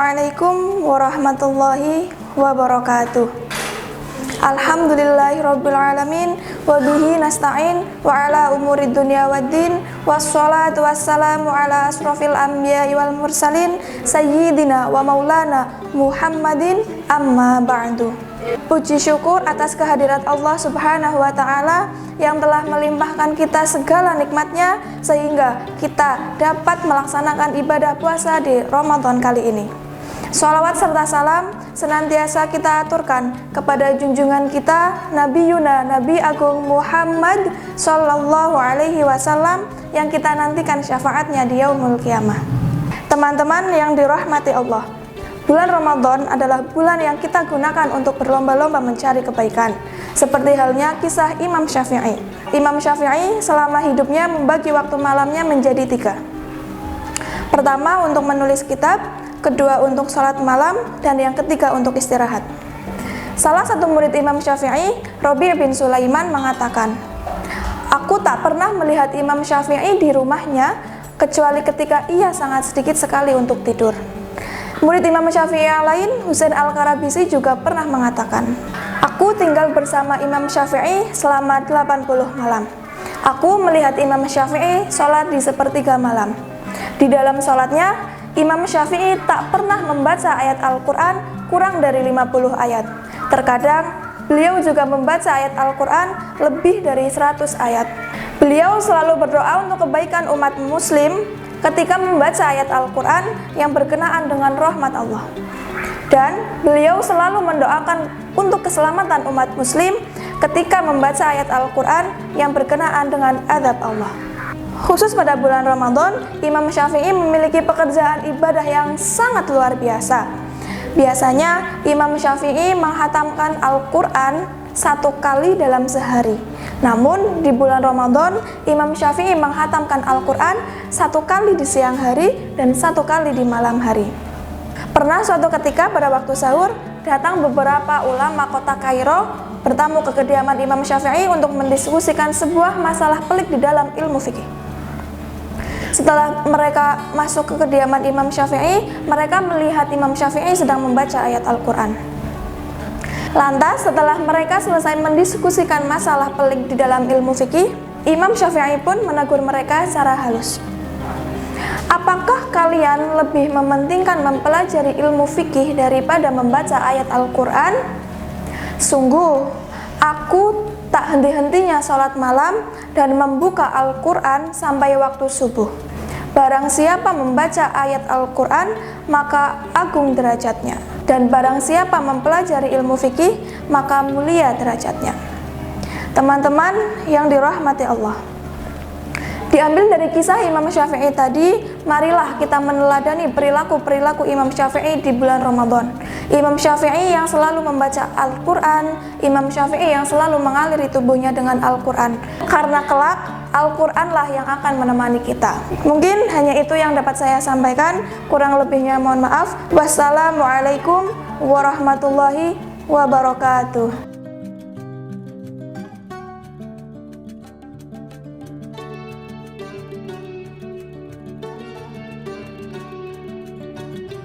Assalamualaikum warahmatullahi wabarakatuh. Alhamdulillahirabbil alamin wa bihi nasta'in wa ala umurid dunya waddin wassalatu wassalamu ala asrofil anbiya'i wal mursalin sayyidina wa maulana Muhammadin amma ba'du. Puji syukur atas kehadirat Allah Subhanahu wa ta'ala yang telah melimpahkan kita segala nikmatnya sehingga kita dapat melaksanakan ibadah puasa di Ramadan kali ini. Sholawat serta salam senantiasa kita aturkan kepada junjungan kita Nabi Yuna, Nabi Agung Muhammad Sallallahu Alaihi Wasallam yang kita nantikan syafaatnya di yaumul qiyamah. Teman-teman yang dirahmati Allah, bulan Ramadan adalah bulan yang kita gunakan untuk berlomba-lomba mencari kebaikan. Seperti halnya kisah Imam Syafi'i. Imam Syafi'i selama hidupnya membagi waktu malamnya menjadi 3. Pertama untuk menulis kitab, kedua untuk sholat malam, dan yang ketiga untuk istirahat. Salah satu murid Imam Syafi'i, Rabi' bin Sulaiman mengatakan, "Aku tak pernah melihat Imam Syafi'i di rumahnya kecuali ketika ia sangat sedikit sekali untuk tidur." Murid Imam Syafi'i yang lain, Husain Al-Karabisi juga pernah mengatakan, "Aku tinggal bersama Imam Syafi'i selama 80 malam. Aku melihat Imam Syafi'i sholat di sepertiga malam. Di dalam sholatnya, Imam Syafi'i tak pernah membaca ayat Al-Quran kurang dari 50 ayat. Terkadang, beliau juga membaca ayat Al-Quran lebih dari 100 ayat. Beliau selalu berdoa untuk kebaikan umat muslim ketika membaca ayat Al-Quran yang berkenaan dengan rahmat Allah. Dan beliau selalu mendoakan untuk keselamatan umat muslim ketika membaca ayat Al-Quran yang berkenaan dengan azab Allah. Khusus pada bulan Ramadan, Imam Syafi'i memiliki pekerjaan ibadah yang sangat luar biasa. Biasanya, Imam Syafi'i menghatamkan Al-Quran 1 kali dalam sehari. Namun, di bulan Ramadan, Imam Syafi'i menghatamkan Al-Quran 1 kali di siang hari dan 1 kali di malam hari. Pernah suatu ketika pada waktu sahur, datang beberapa ulama kota Kairo bertamu ke kediaman Imam Syafi'i untuk mendiskusikan sebuah masalah pelik di dalam ilmu fikih. Setelah mereka masuk ke kediaman Imam Syafi'i, mereka melihat Imam Syafi'i sedang membaca ayat Al-Quran. Lantas, setelah mereka selesai mendiskusikan masalah pelik di dalam ilmu fikih, Imam Syafi'i pun menegur mereka secara halus. "Apakah kalian lebih mementingkan mempelajari ilmu fikih daripada membaca ayat Al-Quran? Sungguh, aku tak henti-hentinya sholat malam dan membuka Al-Quran sampai waktu subuh. Barang siapa membaca ayat Al-Quran, maka agung derajatnya. Dan barang siapa mempelajari ilmu fikih, maka mulia derajatnya." Teman-teman yang dirahmati Allah, diambil dari kisah Imam Syafi'i tadi, marilah kita meneladani perilaku-perilaku Imam Syafi'i di bulan Ramadan. Imam Syafi'i yang selalu membaca Al-Quran, Imam Syafi'i yang selalu mengaliri tubuhnya dengan Al-Quran. Karena kelak, Al-Quranlah yang akan menemani kita. Mungkin hanya itu yang dapat saya sampaikan, kurang lebihnya mohon maaf. Wassalamualaikum warahmatullahi wabarakatuh.